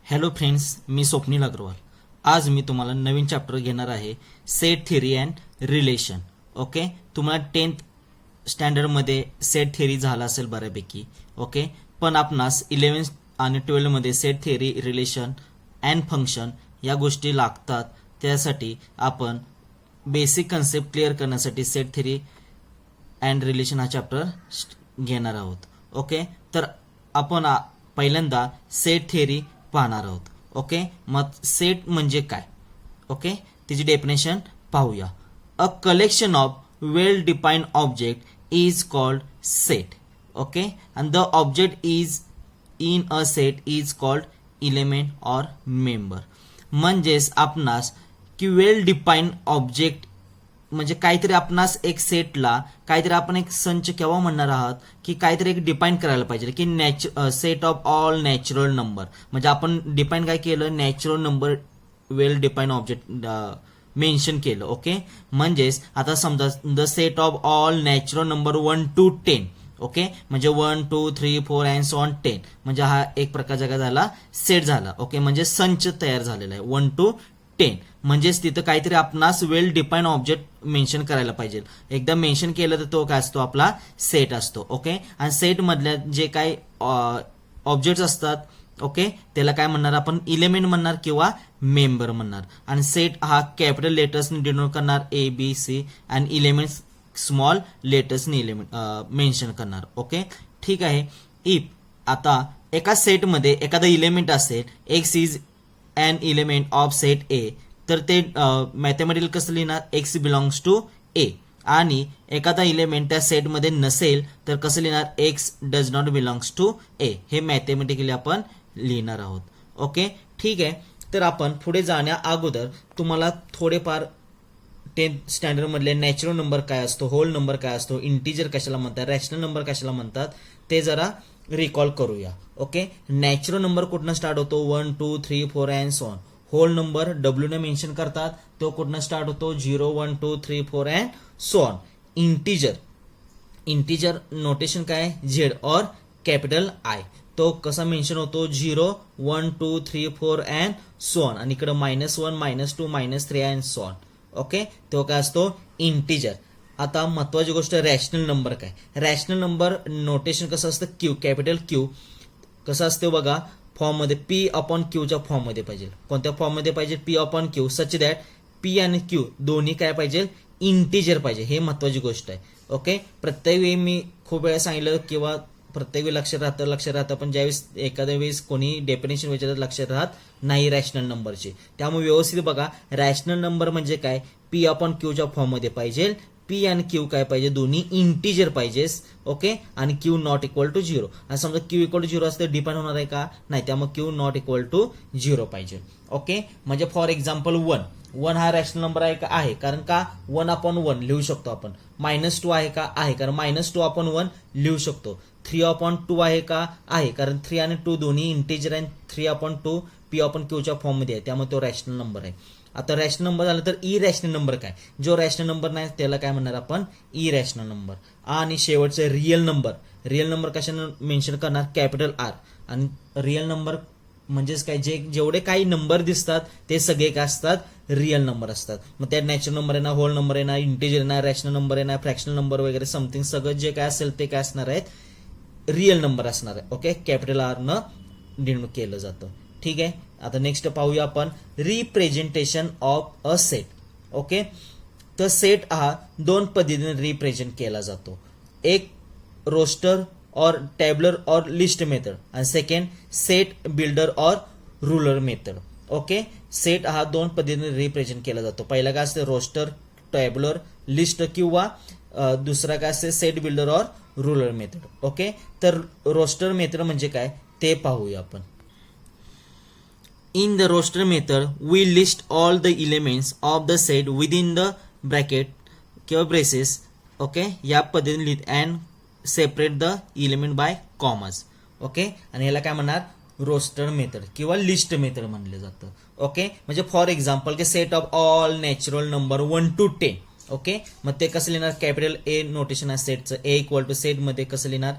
Hello friends, मी स्वप्नील अग्रवाल. आज मी तुम्हाला नवीन chapter घेणार आहे, set theory and relation. Okay, तुम्हाला 10th स्टँडर्डमध्ये सेट थिअरी झाला असेल बऱ्यापैकी. ओके, पण आपणास 11th आणि 12मध्ये set theory, relation and function या गोष्टी लागतात. त्यासाठी आपण बेसिक कन्सेप्ट क्लिअर करण्यासाठी सेट थिअरी अँड रिलेशन हा चॅप्टर घेणार आहोत. ओके, तर आपण पहिल्यांदा सेट थिअरी पाहणार आहोत. ओके, मग सेट म्हणजे काय? ओके, त्याची डेफिनेशन पाहूया. A collection of well defined object is called set. Okay, and the object is in a set is called element or member. म्हणजेच आपणास की वेल डिफाइंड ऑब्जेक्ट म्हणजे काहीतरी आपणास एक सेटला काहीतरी आपण एक संच केव्हा म्हणणार आहात की काहीतरी एक डिफाईन करायला पाहिजे की set of all natural number. म्हणजे आपण डिफाईन काय केलं? नॅचरल नंबर वेल डिफाईन ऑब्जेक्ट मेन्शन केलं. ओके, म्हणजेच आता समजा the set of all natural number 1 to 10. Okay, म्हणजे 1 2 3 4 अँड सो ऑन 10. म्हणजे हा एक प्रकारचा काय झाला? सेट झाला. ओके, म्हणजे संच तयार झालेला आहे 1 to 10. म्हणजेच तिथं काहीतरी आपणास वेल डिफाईन ऑब्जेक्ट मेन्शन करायला पाहिजे. एकदा मेन्शन केलं तर तो काय असतो? आपला सेट असतो. ओके, आणि सेट मधल्या जे काही ऑब्जेक्ट असतात, ओके, त्याला काय म्हणणार आपण? इलेमेंट म्हणणार किंवा मेंबर म्हणणार. आणि सेट हा कॅपिटल लेटर्सने डिनोट करणार ABC, आणि इलेमेंट स्मॉल लेटर्सने इलेमेंट मेन्शन करणार. ओके, ठीक आहे. इफ आता एका सेटमध्ये एखादा इलेमेंट असेल, x is an element of set A, तर ते मॅथमॅटिकल कसं लिहिणार? X belongs to A. आणि एखादा इलेमेंट त्या सेटमध्ये नसेल तर कसं लिहिणार? X does not belongs to A. हे मॅथमॅटिकली आपण लिहिणार आहोत. ओके, ठीक आहे. तर आपण पुढे जाण्या अगोदर तुम्हाला थोडेफार 10th स्टँडर्ड मधले नॅचरल नंबर काय असतो, होल नंबर काय असतो, इंटिजर कशाला म्हणतात, रॅशनल नंबर कशाला म्हणतात, ते जरा रिकॉल करूया. ओके, नॅचरल नंबर कुठनं स्टार्ट होतो? 1 2 3 4 and so on. Whole number W ने मेन्शन करतात, तो कुठनं स्टार्ट होतो? 0 1 2 3 4 and so on. Integer notation काय? झेड और कॅपिटल आय. तो कसा मेन्शन होतो? 0 1 2 3 4 अँड सो ऑन. आणि इकडे -1 -2 -3 अँड सो ऑन. ओके, तो काय असतो? इंटिजर. आता महत्वाची गोष्ट, रॅशनल नंबर काय? रॅशनल नंबर नोटेशन कसं असतं? Q, capital Q. कसं असतं बघा, फॉर्ममध्ये पी अपॉन क्यूच्या फॉर्ममध्ये पाहिजे. कोणत्या फॉर्ममध्ये पाहिजे? P upon Q, such that P आणि क्यू दोन्ही काय पाहिजे? इंटिजर पाहिजे. हे महत्वाची गोष्ट आहे. ओके, प्रत्येक वेळी मी खूप वेळा सांगितलं किंवा प्रत्येक वेळी लक्षात राहतं, पण ज्यावेळेस एखाद्या वेळेस कोणी डेफिनेशन विचारत लक्षात राहत नाही रॅशनल नंबरची. त्यामुळे व्यवस्थित बघा, रॅशनल नंबर म्हणजे काय? पी अपॉन क्यूच्या फॉर्ममध्ये पाहिजे. पी आणि क्यू काय पाहिजे? दोन्ही इंटिजर पाहिजे. ओके, आणि क्यू नॉट इक्वल टू 0. आणि समजा क्यू इक्वल टू 0 असतं, डिपेंड होणार आहे का? नाही. त्यामुळे क्यू नॉट इक्वल टू 0 पाहिजे. ओके, म्हणजे फॉर एक्झाम्पल 1 हा रॅशनल नंबर आहे का? आहे. कारण का? 1 अपॉन 1 लिहू शकतो आपण. -2 आहे का? आहे. कारण -2 अपॉन 1 लिहू शकतो. 3 अपॉन 2 आहे का? आहे. कारण 3 आणि 2 दोन्ही इंटिजर आहे. 3 अपॉन 2 पी अपॉन क्यूच्या फॉर्ममध्ये आहे, त्यामुळे तो रॅशनल नंबर आहे. आता रॅशनल नंबर झालं तर ई रॅशनल नंबर काय? जो रॅशनल नंबर नाही त्याला काय म्हणणार आपण? Irrational number. आणि शेवटचे रिअल नंबर. रिअल नंबर कशाने मेन्शन करणार? Capital R. आणि रिअल नंबर म्हणजेच काय? जेवढे काही नंबर दिसतात ते सगळे काय असतात? रिअल नंबर असतात. मग त्यात नॅचरल नंबर आहे ना, होल नंबर आहे ना, इंटिजर आहे ना, रॅशनल नंबर आहे ना, फ्रॅक्शनल नंबर वगैरे समथिंग सगळं जे काय असेल ते काय असणार आहेत? रिअल नंबर असणार आहे. ओके, कॅपिटल आर न डिनोट केलं जातं. ठीक आहे. आता नेक्स्ट पाहूया आपण representation of a set. Okay, तर सेट हा 2 पद्धतीने रिप्रेझेंट केला जातो. एक रोस्टर और टॅब्युलर और लिस्ट मेथड, आणि सेकंड सेट बिल्डर और रूलर मेथड. ओके, सेट हा 2 पद्धतीने रिप्रेझेंट केला जातो. पहिला काय असते? रोस्टर, टॅब्युलर, लिस्ट, किंवा दुसरा काय असते? सेट बिल्डर और रूलर मेथड. ओके, तर रोस्टर मेथड म्हणजे काय ते पाहूया आपण. In the roster method, we list all the elements of the set within the bracket किंवा braces. ओके, या पद्धतीने लिहित and separate the element by commas. Okay, आणि याला काय म्हणणार? रोस्टर मेथड किंवा लिस्ट मेथड म्हणलं जातं. ओके, म्हणजे फॉर एक्झाम्पल की set of all natural number 1 to 10. Okay, मग ते कसं लिहिणार? कॅपिटल ए नोटेशन आहे सेटचं. ए इक्वल टू सेट मध्ये कसं लिहिणार?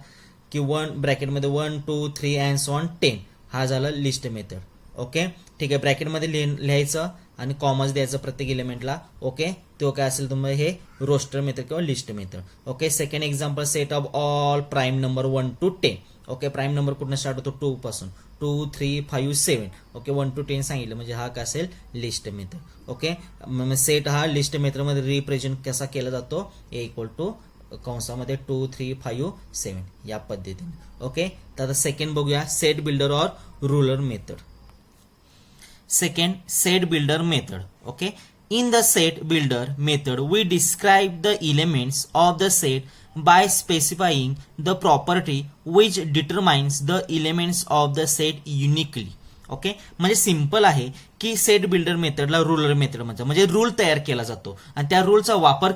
की 1 ब्रॅकेटमध्ये 1 2 3 अँड सो ऑन 10. हा झाला लिस्ट मेथड. ओके ठीक आहे. ब्रॅकेटमध्ये लिहायचं आणि कॉमर्स द्यायचं प्रत्येक एलिमेंटला. ओके तो काय असेल तुम्हाला हे रोस्टर मेथड किंवा list method. Okay second example set of all prime number 1 to 10. Okay prime number कुठून स्टार्ट होतो 2 पासून 2 3 5 7. ओके 1 to 10 सांगितलं म्हणजे हा काय असेल लिस्ट मेथड. ओके सेट हा लिस्ट मेथडमध्ये रिप्रेझेंट कसा केला जातो ए इक्वल टू कंसामध्ये 2 3 5 7 या पद्धतीने. ओके तर आता सेकंड बघूया set builder or ruler method. Second, set builder method. Okay, in the set builder method we describe the elements of the set by specifying the property which determines the elements of the set uniquely. Okay म्हणजे simple आहे की set builder मेथडला ruler method म्हणतात, म्हणजे rule तयार केला जातो आणि त्या रूलचा वापर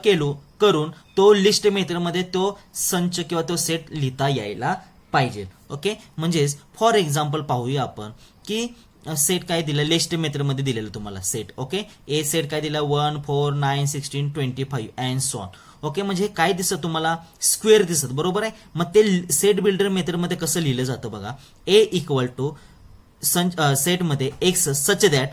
करून तो लिस्ट मेथडमध्ये तो संच किंवा तो सेट लिहिता यायला पाहिजे. ओके म्हणजेच फॉर एक्झाम्पल पाहूया आपण की सेट काय दिलं लिस्ट मेथडमध्ये दिलेलं तुम्हाला सेट. ओके ए सेट काय दिला 1 4 9 16 25 अँड सो ऑन. ओके म्हणजे काय दिसत तुम्हाला स्क्वेअर दिसत बरोबर आहे. मग ते सेट बिल्डर मेथडमध्ये कसं लिहिलं जातं बघा ए इक्वल टू सेटमध्ये x such that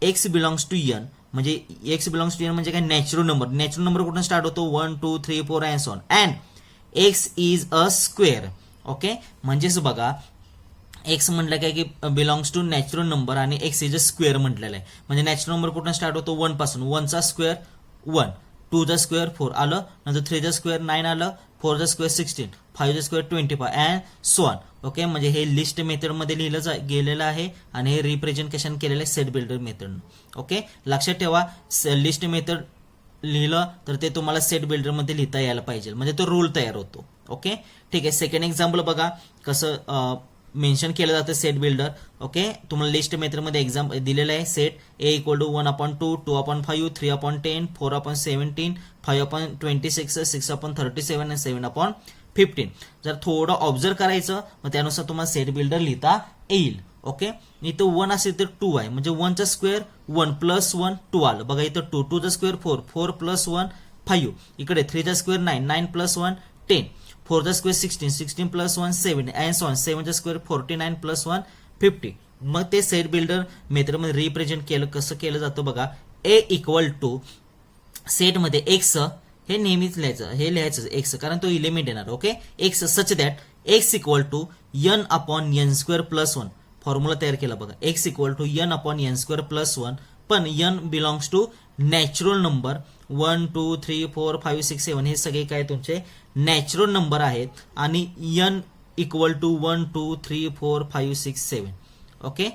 x belongs to N. म्हणजे एक्स बिलॉंग्स टू एन म्हणजे काय नॅचरल नंबर कुठून स्टार्ट होतो 1 2 3 4 and so on and x is a square. Okay म्हणजेच बघा एक्स म्हटलं काय की बिलॉंग्स टू नॅचरल नंबर आणि एक्स इज अ स्क्वेअर म्हटलेलं आहे. म्हणजे नॅचरल नंबर कुठून स्टार्ट होतो 1 पासून 1 चा स्क्वेअर 1 2 चा स्क्वेअर 4 आलं नंतर 3 चा स्क्वेअर 9 आलं 4 चा स्क्वेअर 16 5 चा square 25 and so on. Okay म्हणजे हे लिस्ट मेथडमध्ये लिहिलं गेलेलं आहे आणि हे रिप्रेझेंटेशन केलेलं आहे सेट बिल्डर मेथड. ओके लक्षात ठेवा लिस्ट मेथड लिहिलं तर ते तुम्हाला सेट बिल्डरमध्ये लिहिता यायला पाहिजे म्हणजे तो रूल तयार होतो. ओके ठीक आहे. सेकंड एक्झाम्पल बघा कसं मेन्शन केलं जातं सेट बिल्डर. ओके तुम्हाला लिस्ट मेथडमध्ये एक्झाम दिलेलं आहे सेट ए इक्वल टू 1/2 2/5 3/10 4/17 5/26 6/37 आणि 7/15. जर थोडं ऑब्झर्व करायचं मग त्यानुसार तुम्हाला सेट बिल्डर लिहिता येईल. ओके इथं 1 असेल तर 2 आहे म्हणजे 1 चा स्क्वेअर 1 प्लस 1 2 आलं बघा इथं 2 2 चा स्क्वेअर 4 4 प्लस 1 5 इकडे 3 चा स्क्वेअर 9 9 प्लस 1 10 4 चा square 16 16 plus 1 7 and so on 7 चा स्क्वेअर 49 प्लस 1 50. मग ते सेट बिल्डर मेथडमध्ये रिप्रेझेंट केलं कसं केलं जातं बघा ए इक्वल टू सेटमध्ये एक्स हे नेहमीच लिहायचं एक्स कारण तो इलिमेंट येणार. Okay x such that x equal to n upon n square plus 1 formula तयार केला बघा x equal to n upon n square plus 1 पण n belongs to natural number 1 2 3 4 5 6 7 हे सगळे काय तुमचे नॅचरल नंबर आहेत आणि एन इक्वल टू 1 2 3 4 5 6 7. ओके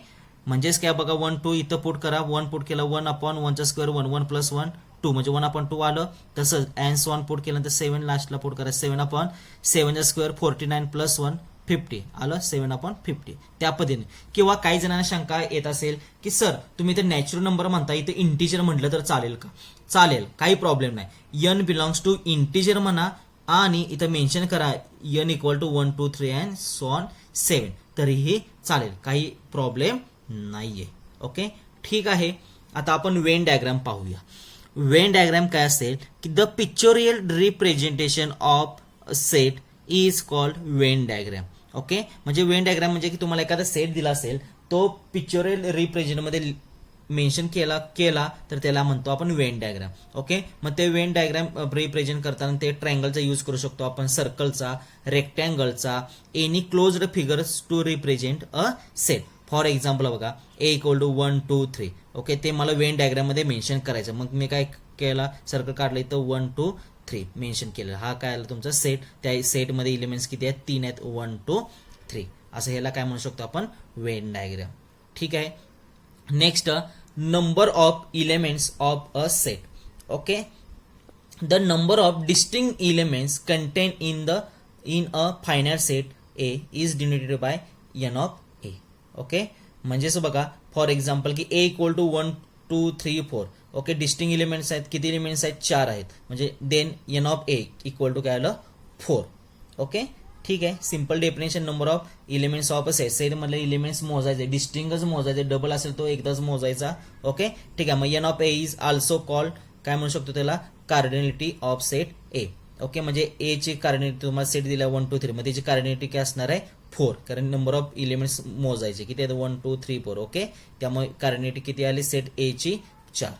म्हणजेच काय बघा 1 2 इथं पुट करा 1 पुट केला 1 अपॉन 1 चा स्क्वेअर 1 1 प्लस 1 2 म्हणजे 1/2 आलं. तसंच अँड सो ऑन पुट केल्यानंतर 7 लास्टला पुट करा 7/7 चा स्क्वेअर 49 प्लस 1 50 आलं 7/50 त्या पद्धतीने. किंवा काही जणांना शंका येत असेल की सर तुम्ही इथे नॅचरल नंबर म्हणता इथे इंटिजर म्हटलं तर चालेल का. चालेल काही प्रॉब्लेम नाही. एन बिलॉंग्स टू इंटिजर म्हणा आणि इथं मेन्शन करा n equal to 1 2 3 and so on 7 तरीही चालेल काही प्रॉब्लेम नाहीये. ओके ठीक आहे. आता आपण वेन डायग्राम पाहूया. वेन डायग्राम काय असेल की the pictorial representation of set is called Venn diagram. Okay म्हणजे वेन डायग्राम म्हणजे की तुम्हाला एखादा सेट दिला असेल तो पिक्चोरियल रिप्रेझेंटमध्ये मेन्शन केला तर त्याला म्हणतो आपण वेन डायग्राम. ओके मग ते वेन डायग्राम रिप्रेझेंट करताना ते ट्रायंगलचा यूज करू शकतो आपण सर्कलचा रेक्टँगलचा any closed figures to represent a set. For example बघा ए इक्वल टू 1 2 3. ओके ते मला वेन डायग्राम मध्ये मेन्शन करायचं मग मी काय केला सर्कल काढलं इथं 1 2 3 मेन्शन केलं. हा काय आला तुमचा सेट. त्या सेटमध्ये एलिमेंट्स किती आहेत 3 आहेत 1 2 3 असं ह्याला काय म्हणू शकतो आपण वेन डायग्राम. ठीक आहे. Next number of elements of a set. Okay the number of distinct elements contain in a finite set A is denoted by n of A. Okay म्हणजेच बघा फॉर एक्झाम्पल की A equal to 1 2 3 4. Okay distinct elements आहेत किती elements आहेत 4 आहेत म्हणजे then n of A equal to काय आलं 4. ओके ठीक आहे. Simple definition number of elements of a set. Set मधले एलिमेंट्स मोजायचे डिस्टिंगच मोजायचे डबल असेल तो एकदाच मोजायचा. ओके ठीक आहे. मग n of A is also called काय म्हणू शकतो त्याला cardinality of set A. Okay, म्हणजे ए ची कार्डिनेटी तुम्हाला सेट दिला 1 2 3 मध्ये त्याची कार्डिनेटी काय असणार आहे 4, कारण नंबर ऑफ एलिमेंट्स मोजायचे किती आहेत 1 2 3 4. ओके, त्यामुळे कार्डिनेटी किती आली सेट ए ची 4.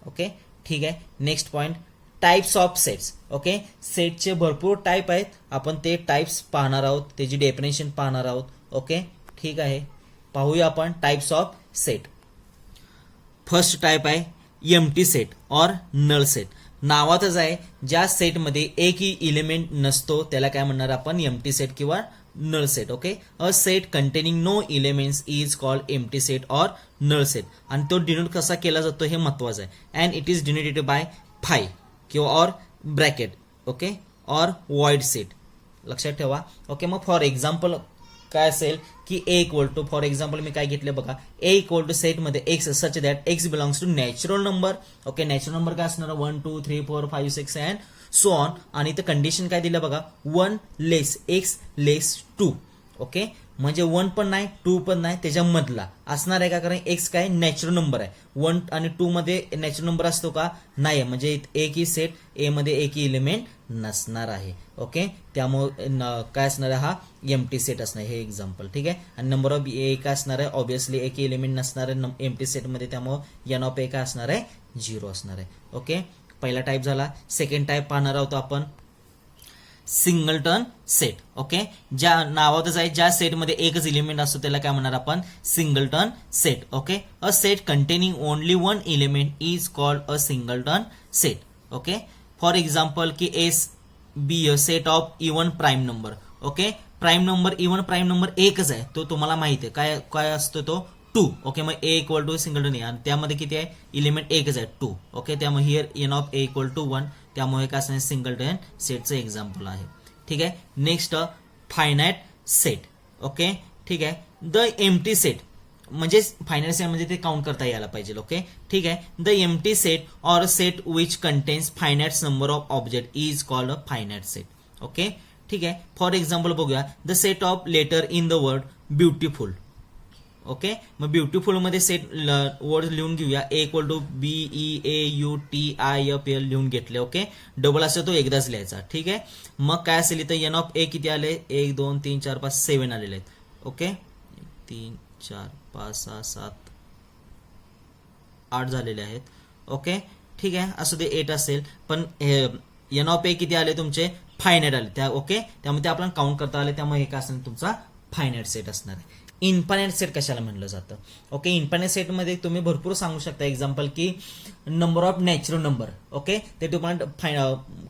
ओके, ठीक आहे. Next point, types of sets. Okay, सेटचे भरपूर टाईप आहेत, आपण ते टाइप्स पाहणार आहोत, त्याची डेफिनेशन पाहणार आहोत. ओके, ठीक आहे. पाहूया आपण types of set. First type आहे empty set or null set. नावातच आहे, ज्या सेटमध्ये एकही इलिमेंट नसतो त्याला काय म्हणणार आपण एम्प्टी सेट किंवा null set. Okay, a set containing no elements is called empty set or null set. आणि तो डिनोट कसा केला जातो हे महत्वाचं आहे. And it is denoted by phi किंवा or bracket. Okay, or void set लक्षात ठेवा. ओके, मग फॉर एक्झाम्पल काय असेल की A equal to, for example मी काय घेतले बघा, ए इक्वल टू सेट मध्ये x such that x belongs to natural number. Okay, natural number काय असणार 1 2 3 4 5 6 अँड सो ऑन. आणि इथं कंडिशन काय दिलं बघा 1 लेस एक्स लेस 2. ओके, म्हणजे 1 पण नाही 2 पण नाही, त्याच्यामधला असणार आहे का, कारण एक्स काय नॅचरल नंबर आहे. 1 आणि 2 मध्ये नॅचरल नंबर असतो का, नाही, म्हणजे एकही सेट ए मध्ये एकही एलिमेंट नसणार आहे. ओके, त्यामुळे काय असणार आहे हा एम्प्टी सेट असणार हे एक्झाम्पल. ठीक आहे, आणि नंबर ऑफ ए काय असणार आहे, ऑब्विसली एक एलिमेंट नसणार आहे एम्प्टी सेट मध्ये, त्यामुळे एन ऑफ ए काय असणार आहे 0 असणार आहे. ओके, पहिला टाईप झाला. सेकंड टाईप पाहणार आहोत आपण सिंगलटन सेट. ओके, ज्या नावातच आहे, ज्या सेटमध्ये एकच एलिमेंट असतो त्याला काय म्हणणार आपण singleton set. Okay, a set containing only one element is called a singleton set. Okay, for example की S be a set of even prime number. Okay, prime number even prime number एकच आहे, तो तुम्हाला माहिती आहे काय काय असतो तो 2. ओके, मग ए इक्वल टू सिंगलटन ए आणि त्यामध्ये किती आहे एलिमेंट एकच आहे 2. ओके, त्यामुळे here n of A equal to 1, त्यामुळे काय असणार सिंगलटन सेटचं एक्झाम्पल आहे. ठीक आहे. Next finite set. ओके, ठीक आहे. द एम्प्टी सेट म्हणजे फायनाईट सेट म्हणजे ते काउंट करता यायला पाहिजे. ओके, ठीक आहे. The empty set or set which contains finite number of object is called a finite set. Okay, ठीक आहे. फॉर एक्झाम्पल बघूया, the set of letter in the word beautiful. Okay, मग ब्युटिफुल मध्ये सेट वर्ड लिहून घेऊया. ए equal to BEAUTIFL लिहून घेतले. Okay, double असतो तो एकदाच लिहायचा. ठीक आहे, मग काय असेल इथं एन ऑफ ए किती आले 1 2 3 4 5 7 आलेले आहेत. ओके, 3 4 5 6 7 8 झालेले आहेत. ओके, ठीक आहे, असू दे 8 असेल, पण एन ऑफ ए किती आले तुमचे फायनाईट आले त्या. ओके, त्यामुळे ते आपल्याला काउंट करता आले, त्यामुळे हे काय असेल तुमचा फायनाईट सेट असणार आहे. इन्फायनाईट सेट कशाला म्हणलं जातं. ओके, इन्फायनाईट सेटमध्ये तुम्ही भरपूर सांगू शकता. एक्झाम्पल की number of natural number. Okay, ते तुम्हाला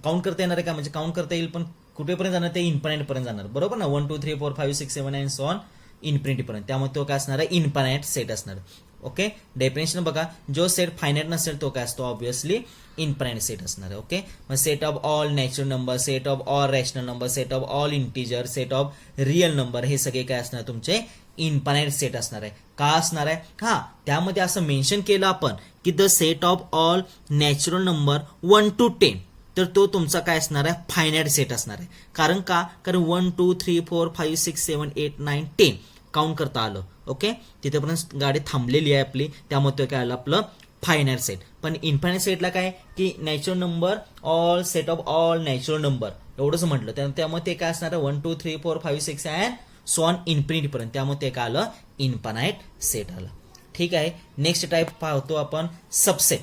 काउंट करता येणार आहे का, म्हणजे काउंट करता येईल, पण कुठेपर्यंत जाणार ते इन्फायनाईट पर्यंत जाणार, बरोबर ना. 1 2 3 4 5 6 7 अँड सो ऑन इन्फिनिटी पर्यंत, त्यामुळे तो काय असणार आहे इन्फायनाईट सेट असणार. ओके, डेफिनेशन बघा, जो सेट फायनाईट नसेल तो काय असतो ऑब्विसली इन्फायनाईट सेट असणार आहे. ओके, मग set of all natural number, set of all rational number, set of all integer, set of real number, हे सगळे काय असणार तुमचे इन्फायनाईट सेट असणार आहे. का असणार आहे, हा त्यामध्ये असं मेन्शन केलं आपण की the set of all natural number 1 to 10, तर तो तुमचा काय असणार आहे फायनाईट सेट असणार आहे. कारण का, कारण 1 2 3 4 5 6 7 8 9 10 काउंट करता आलं. ओके, तिथेपर्यंत गाडी थांबलेली आहे आपली, त्यामुळे तो काय आलं आपलं फायनाईट सेट. पण इन्फायनाईट सेटला काय की natural number all set of all natural number एवढंच म्हटलं, त्यामुळे ते काय असणार आहे 1 2 3 4 5 6 अँड सो ऑन इन्फिनिटी पर्यंत, त्यामुळे ते काय आलं इन्फायनाईट सेट आलं. ठीक आहे. नेक्स्ट टाईप पाहतो आपण सबसेट.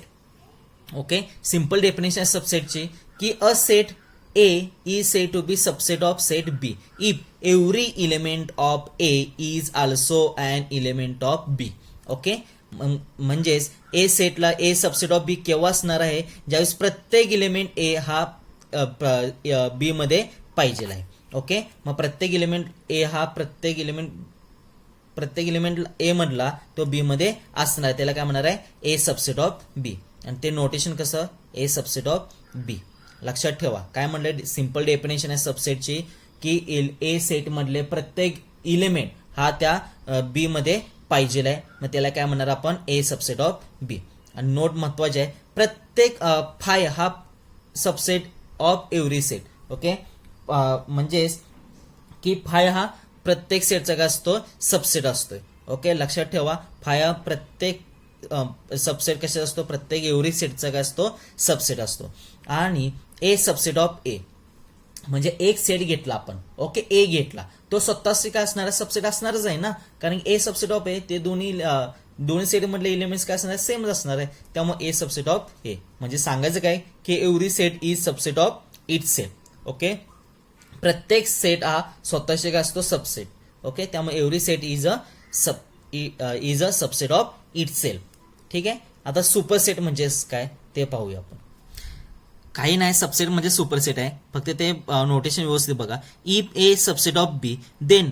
ओके, सिंपल डेफिनेशन सबसेटची की a set A is said to be subset of set B if every element of A is also an element of B. Okay, म्हणजेच ए सेटला ए subset of बी केव्हा असणार आहे, ज्यावेळेस प्रत्येक element ए हा बी मध्ये पाहिजे आहे. ओके, मग प्रत्येक एलिमेंट ए हा प्रत्येक एलिमेंट ए मधला तो बी मध्ये असणार, त्याला काय म्हणणार आहे ए सबसेट ऑफ बी. आणि ते नोटेशन कसं ए सबसेट ऑफ बी. लक्षात ठेवा काय म्हणलं, सिंपल डेफिनेशन आहे सबसेटची की ए सेट मधले प्रत्येक इलिमेंट हा त्या बी मध्ये पाहिजे आहे, मग त्याला काय म्हणणार आपण ए सबसेट ऑफ बी. आणि नोट महत्वाचे आहे, प्रत्येक फाय हा subset of every set. Okay, म्हणजेच की फाय हा प्रत्येक सेटचा काय असतो सबसेट असतोय. ओके, लक्षात ठेवा फाय हा प्रत्येक सबसेट कशा असतो, प्रत्येक एव्हरी सेटचा काय असतो सबसेट असतो. आणि ए सबसेट ऑफ ए म्हणजे एक सेट घेतला आपण, ओके, ए घेतला, तो स्वतःच काय असणार आहे, सबसेट असणारच आहे ना, कारण ए सबसेट ऑफ ए, ते दोन्ही सेट मधले एलिमेंट्स काय असणार आहे, सेमच असणार आहे. त्यामुळे ए सबसेट ऑफ ए म्हणजे सांगायचं काय की every set is subset of its set. Okay, प्रत्येक सेट हा स्वतःचे काय असतो, सबसेट. ओके, त्यामुळे every set is a subset of its self. ठीक आहे, आता सुपरसेट म्हणजे काय ते पाहूया आपण. काही नाही, सबसेट म्हणजे सुपरसेट आहे, फक्त ते नोटेशन व्यवस्थित बघा. If A subset of B then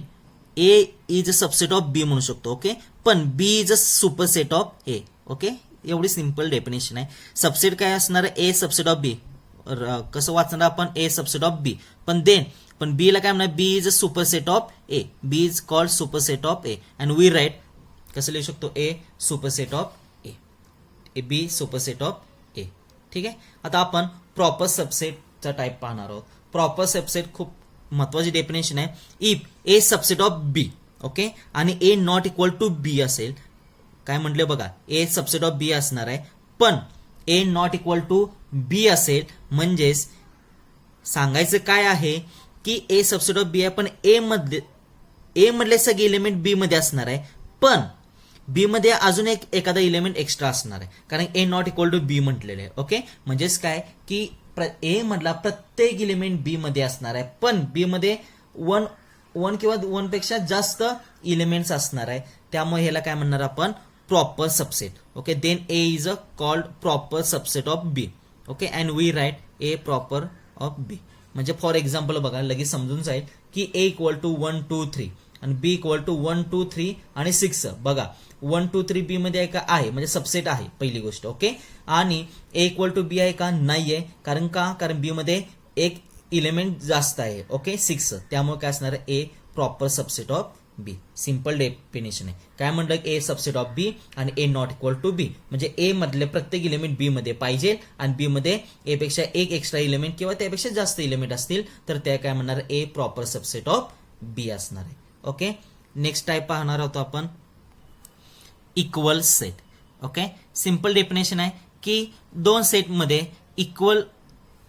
A is a subset of B म्हणू शकतो. ओके, पण B is a superset of A. Okay, एवढी सिंपल डेफिनेशन आहे. सबसेट काय असणार आहे, ए सबसेट ऑफ बी. कसं वाचणार आपण, ए सबसेट ऑफ बी, पण बी ला काय म्हणणार, B is a superset of A. B is called superset of A and we write कसं लिहू शकतो, A superset of A, B superset of A. ठीक आहे, आता आपण प्रॉपर सबसेटचा टाईप पाहणार आहोत. प्रॉपर सबसेट खूप महत्वाची डेफिनेशन आहे. If A subset of B, okay, आणि A not equal to B असेल, काय म्हटले बघा, ए सबसेट ऑफ बी असणार आहे, पण ए नॉट इक्वल टू बी असेल, म्हणजेच सांगायचं काय आहे की ए सबसेट ऑफ बी आहे, पण ए मधले सगळे एलिमेंट बी मध्ये असणार आहे, पण बी मध्ये अजून एखादा एलिमेंट एक्स्ट्रा असणार आहे, कारण ए नॉट इक्वल टू बी म्हटलेलं आहे. ओके, म्हणजेच काय की ए मधला प्रत्येक एलिमेंट बी मध्ये असणार आहे, पण बी मध्ये वन किंवा वन पेक्षा जास्त एलिमेंट्स असणार आहे. त्यामुळे ह्याला काय म्हणणार आपण, proper subset. Okay, then A is a called proper subset of B. Okay, and we write A proper of B. म्हणजे फॉर एक्झाम्पल बघा, लगेच समजून जाईल की ए इक्वल टू 1 2 3 आणि बी इक्वल टू 1 2 3 आणि 6. बघा 1 2 3 बी मध्ये आहे, म्हणजे सबसेट आहे पहिली गोष्ट. ओके, आणि ए इक्वल टू बी आहे का, नाहीये, कारण बी मध्ये एक एलिमेंट जास्त आहे. ओके, 6, त्यामुळे काय असणार आहे, A proper subset of B. Simple definition आहे. काय म्हणलं, ए सबसेट ऑफ बी आणि A not equal to B, म्हणजे ए मधले प्रत्येक एलिमेंट बी मध्ये पाहिजे आणि बी मध्ये ए पेक्षा एक एक्स्ट्रा एलिमेंट किंवा त्यापेक्षा जास्त एलिमेंट असतील तर त्या काय म्हणणार, ए प्रॉपर सबसेट ऑफ बी असणार आहे. ओके, नेक्स्ट टाईप पाहणार आहोत आपण, equal set. Okay, simple definition आहे की दोन सेटमध्ये इक्वल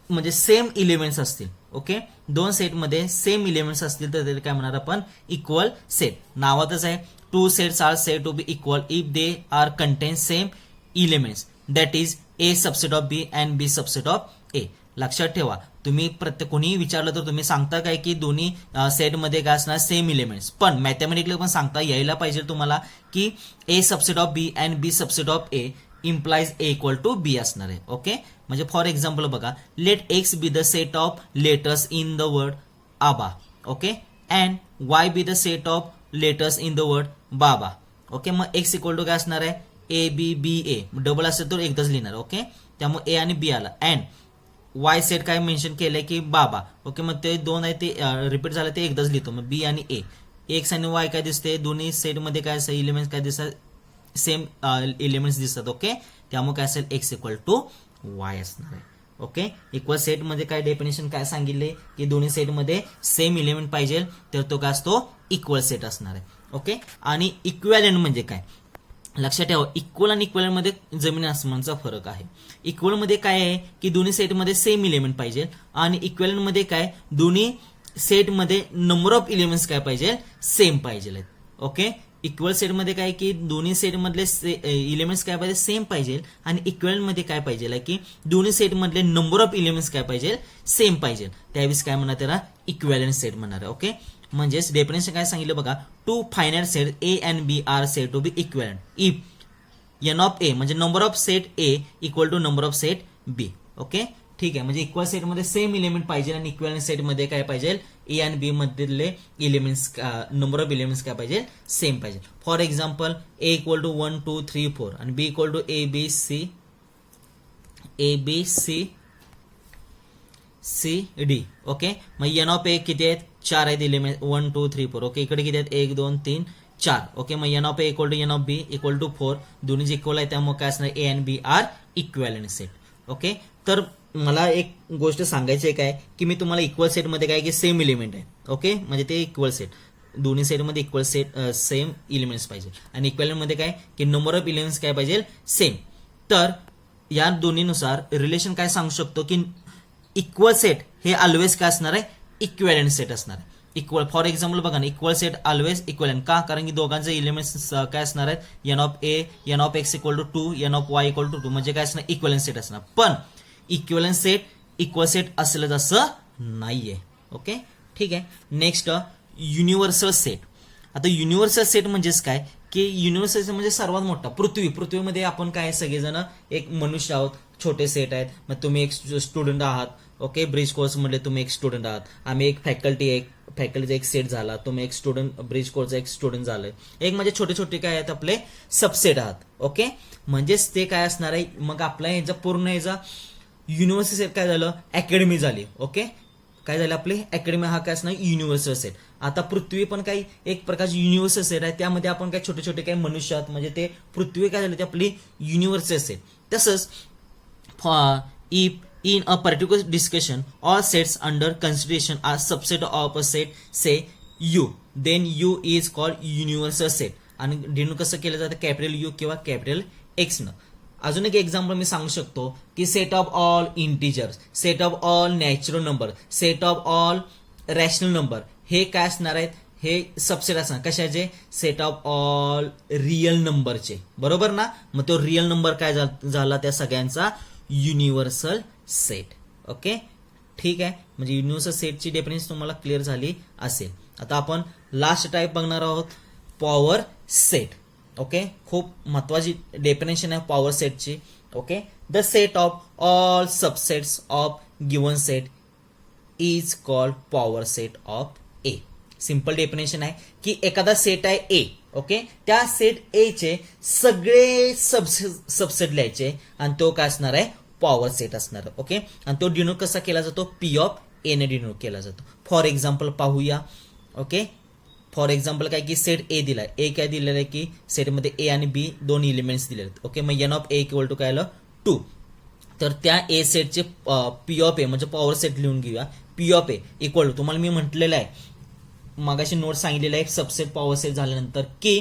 म्हणजे सेम एलिमेंट्स असतील. ओके, दोन सेटमध्ये सेम एलिमेंट्स असतील तर त्याला काय म्हणणार आपण, इक्वल सेट. नावातच आहे, two sets are said to be equal if they are contain same elements, that is A subset of B and B subset of A. लक्षात ठेवा, तुम्ही प्रत्येक कोणीही विचारलं तर तुम्ही सांगता काय की दोन्ही सेटमध्ये काय असणार, सेम एलिमेंट्स, पण मॅथमॅटिकली पण सांगता यायला पाहिजे तुम्हाला की A subset of B and B subset of A implies A equal to B असणार आहे. ओके, म्हणजे फॉर एक्झाम्पल बघा, let X be the set of letters in the word आबा. Okay, and Y be the set of letters in the word बाबा. Okay, मग X equal to काय असणार आहे, A B B A, double असेल तर एकदाच लिहिणार. ओके, त्यामुळे ए आणि बी आला, अँड वाय सेट काय मेन्शन केलंय की बाबा. ओके, मग ते दोन आहे ते रिपीट झालं ते एकदाच लिहितो, मग बी आणि ए. एक्स आणि वाय काय दिसते, दोन्ही सेटमध्ये काय असं एलिमेंट्स काय दिसतात, सेम एलिमेंट्स दिसतात. ओके, त्यामुळे काय असेल, एक्स इक्वल टू वाय असणार आहे. ओके, इक्वल सेट मध्ये काय डेफिनेशन काय सांगितले की दोन्ही सेटमध्ये सेम एलिमेंट पाहिजे तर तो काय असतो, इक्वल सेट असणार आहे. ओके, आणि इक्वॅलेंट म्हणजे काय, लक्षात ठेवा, इक्वल आणि इक्वॅलेंट मध्ये जमीन आसमानचा फरक आहे. इक्वल मध्ये काय आहे की दोन्ही सेटमध्ये सेम एलिमेंट पाहिजे, आणि इक्वॅलेंट मध्ये काय, दोन्ही सेटमध्ये नंबर ऑफ एलिमेंट्स काय पाहिजे, सेम पाहिजे. ओके, इक्वल सेटमध्ये काय की दोन्ही सेटमधले एलिमेंट्स काय पाहिजे, सेम पाहिजे, आणि इक्वॅलेंट मध्ये काय पाहिजे की दोन्ही सेटमधले नंबर ऑफ एलिमेंट्स काय पाहिजे, सेम पाहिजे. त्यावेळेस काय म्हणणार, त्याला इक्वॅलेंट सेट म्हणणार आहे. ओके, म्हणजेच डेफिनेशन काय सांगितलं बघा, two finite set A and B are set to be equivalent if n of A म्हणजे number of set A equal to number of set B. Okay, ठीक आहे, म्हणजे इक्वल सेटमध्ये सेम एलिमेंट पाहिजे आणि इक्वॅलेंट सेटमध्ये काय पाहिजे, ए आणि बी मधले एलिमेंट्स नंबर ऑफ एलिमेंट्स काय पाहिजे, सेम पाहिजे. For example, A equal to 1 2 3 4 आणि B equal to A B C D. Okay, मग एन ऑफ ए किती आहेत, 4 आहेत एलिमेंट, 1 2 3 4. ओके, इकडे किती आहेत, 1 2 3 4. ओके, मग n of A equal to n of B equal to 4, दोन्ही इक्वल आहे त्यामुळे काय असणार, ए आणि B are equivalent set. Okay, तर मला एक गोष्ट सांगायची आहे काय की मी तुम्हाला इक्वल सेटमध्ये काय की सेम एलिमेंट आहे. ओके, म्हणजे ते इक्वल सेट, दोन्ही सेटमध्ये इक्वल सेट सेम एलिमेंट्स पाहिजे, आणि इक्वॅलेंट मध्ये काय की नंबर ऑफ एलिमेंट्स काय पाहिजे, सेम. तर या दोन्हीनुसार रिलेशन काय सांगू शकतो की इक्वल सेट हे ऑलवेज काय असणार आहे, इक्वेलंट सेट असणार आहे. इक्वल फॉर एक्झाम्पल बघा ना, इक्वल सेट ऑलवेज इक्वलंट का, कारण की दोघांचे एलिमेंट्स काय असणार आहेत, n of A n of X equal to 2 n of Y equal to 2 म्हणजे काय असणार, इक्वलंट सेट असणार. पण इक्वलंट सेट इक्वल सेट असलं असं नाहीये. ओके ठीक आहे. Next universal set. आता युनिव्हर्सल सेट म्हणजेच काय की युनिव्हर्सल सेट म्हणजे सर्वात मोठा पृथ्वीमध्ये आपण काय सगळेजण एक मनुष्य आहोत, छोटे सेट आहेत. मग तुम्ही एक स्टुडंट आहात, ओके, ब्रिज कोर्स मध्ये तुम्ही एक स्टुडंट आहात, आम्ही एक फॅकल्टीचा एक सेट झाला, तुम्ही एक स्टुडंट ब्रिज कोर्सचा एक स्टुडंट झालं, एक म्हणजे छोटे छोटे काय आहेत आपले सबसेट आहात. ओके, म्हणजेच ते काय असणार आहे, मग आपला ह्याचा पूर्ण ह्याचा युनिव्हर्सल सेट काय झालं, अकॅडमी झाली. ओके, काय झालं आपले अकॅडमी हा काय असणार युनिव्हर्सल सेट. आता पृथ्वी पण काही एक प्रकारची युनिव्हर्सल सेट आहे, त्यामध्ये आपण काय छोटे छोटे काही मनुष्य आहात, म्हणजे ते पृथ्वी काय झालं ते आपली युनिव्हर्सल सेट. तसंच if in a particular discussion all sets under consideration are subset of a set say U, then U is called universal set. आणि डिनोट कसं केलं जातं, कॅपिटल यू किंवा कॅपिटल एक्स न. अजून एक एक्झाम्पल मी सांगू शकतो की set of all integers, set of all natural number, set of all rational number, हे काय असणार आहेत, हे सबसेट असणार कशाचे, सेट ऑफ ऑल रिअल नंबरचे. बरोबर ना. मग तो रिअल नंबर काय झाला त्या सगळ्यांचा युनिव्हर्सल सेट. ओके ठीक आहे. म्हणजे युनिव्हर्सल सेटची डेफिनेशन तुम्हाला क्लिअर झाली असेल. आता आपण लास्ट टाईप बघणार आहोत, पॉवर सेट. ओके, खूप महत्वाची डेफिनेशन आहे पॉवर सेटची. Okay, the set of all subsets of given set is called power set of A. Simple definition आहे की एखादा सेट आहे ए, ओके, त्या सेट ए चे सगळे सबसेट लिहायचे आणि तो काय असणार आहे, पॉवर सेट असणार. ओके, आणि तो डिनोट कसा केला जातो, पी ऑफ ए ने डिनोट केला जातो. फॉर एक्झाम्पल पाहूया. ओके, फॉर एक्झाम्पल काय की सेट ए दिलाय, ए काय दिलेलं आहे की सेटमध्ये ए आणि बी दोन एलिमेंट्स दिलेले आहेत. ओके, मग n of A equal to काय आलं 2. तर त्या ए सेटचे पी ऑफ ए म्हणजे पॉवर सेट लिहून घेऊया. P of A equal to, तुम्हाला मी म्हटलेलं आहे मागाशी नोट सांगितलेला आहे सबसेट पॉवर सेट झाल्यानंतर की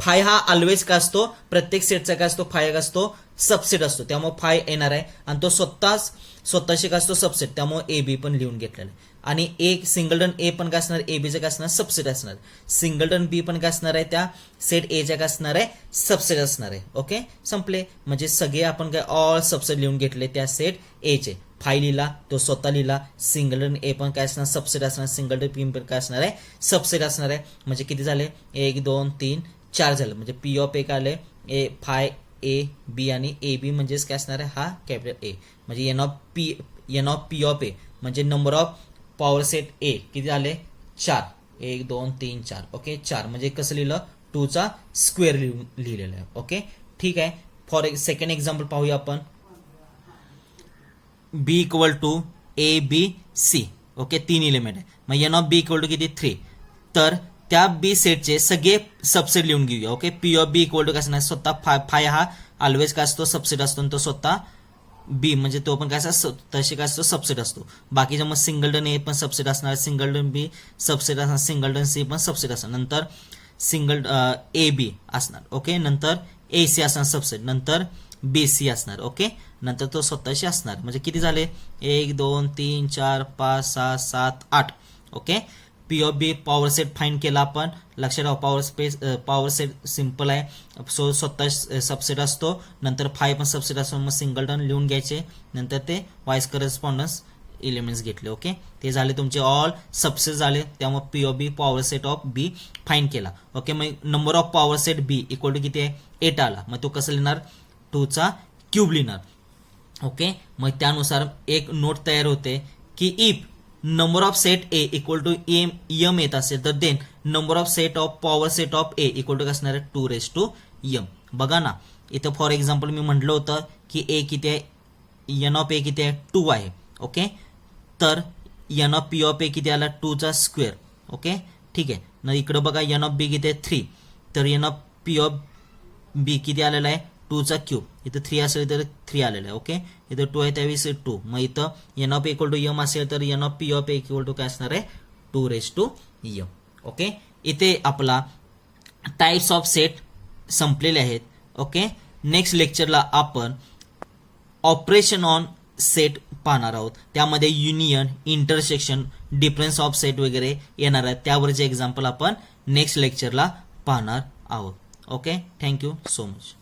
फाय हा ऑलवेज काय असतो, प्रत्येक सेटचा काय असतो, फाय काय असतो, सबसेट असतो. त्यामुळे फाय येणार आहे आणि तो स्वतःशी काय असतो, सबसेट. त्यामुळे ए बी पण लिहून घेतलेला आहे. आणि एक सिंगलटन ए पण काय असणार, ए बीचं काय असणार, सबसेट असणार. सिंगलटन बी पण काय असणार आहे, त्या सेट एच्या काय असणार आहे, सबसेट असणार आहे. ओके, संपले. म्हणजे सगळे आपण काय ऑल सबसेट लिहून घेतले त्या सेट एचे. फाय लिहिला, तो स्वतः लिहिला. सिंगलटन ए पण काय असणार, सबसेट असणार. सिंगलटन बी पण काय असणार आहे, सबसेट असणार आहे. म्हणजे किती झाले, 1 2 3 4 झालं. म्हणजे पी ऑफ ए काय आले, ए फाय ए बी आणि ए बी म्हणजेच काय असणार आहे, हा कॅपिटल ए. म्हणजे N of P of A म्हणजे नंबर ऑफ पॉवर सेट ए किती झाले, 4. 1 2 3 4. ओके, 4 म्हणजे कसं लिहिलं, 2 चा स्क्वेअर लिहिलेलं आहे. ओके ठीक आहे. फॉर सेकंड एक्झाम्पल पाहूया आपण. B equal to A B C. Okay, 3 element आहे. मग n of B equal to किती, 3. तर त्या बी सेटचे सगळे सबसेट लिहून घेऊया. Okay, P of B equal to काय असणार, स्वतः फाय हा ऑलवेज काय असतो, सबसेट असतो. आणि तो स्वतः बी म्हणजे तो पण काय असतो, तशी काय असतो, सबसेट असतो. बाकीच्या मग सिंगलटन ए पण सबसेट असणार, सिंगलटन बी सबसेट असणार, सिंगलटन सी पण सबसेट असणार. नंतर सिंगल ए बी असणार. ओके, नंतर ए सी असणार सबसेट, नंतर बी सी असणार. ओके, नंतर तो स्वतःशी असणार. म्हणजे किती झाले, 1 2 3 4 5 6 7 8. Okay, P of B power set find केला आपण. लक्षात ठेवा पॉवर सेट सिंपल आहे. सो स्वतः सबसेट असतो. नंतर फाय पण सबसेट असतो. मग सिंगलटन लिहून घ्यायचे. नंतर ते वाईस करस्पॉन्डन्स एलिमेंट्स घेतले. ओके, ते झाले तुमचे ऑल सबसेट झाले. त्यामुळे P of B power set of B find केला. ओके, मग number of power set B equal to किती आहे, 8 आला. मग तो कसं लिहिणार, 2 चा क्यूब लिहिणार. ओके, मग त्यानुसार एक नोट तयार होते की if number of set A equal to M येत असेल तर then number of set of power set of A equal to काय असणार आहे, 2m. बघा ना, इथं फॉर एक्झाम्पल मी म्हटलं होतं की ए किती आहे, एन ऑफ ए किती आहे, 2 आहे. ओके, तर n of P of A किती आला, 2 चा स्क्वेअर. ओके ठीक आहे. न इकडं बघा एन ऑफ बी किती आहे, 3. तर एन ऑफ पी ऑफ बी किती आलेला आहे, 2 चा क्यूब. इथं 3 असेल तर 3 आलेलं आहे. ओके, इथं 2 आहे त्यावेळेस 2. मग इथं n of equal to M असेल तर n of P of equal to काय असणार आहे, 2m. ओके, इथे आपला टाइप्स ऑफ सेट संपलेले आहेत. ओके, नेक्स्ट लेक्चरला आपण ऑपरेशन ऑन सेट पाहणार आहोत. त्यामध्ये union, intersection, difference of set वगैरे येणार आहेत त्यावरचे एक्झाम्पल आपण नेक्स्ट लेक्चरला पाहणार आहोत. Okay, thank you so much.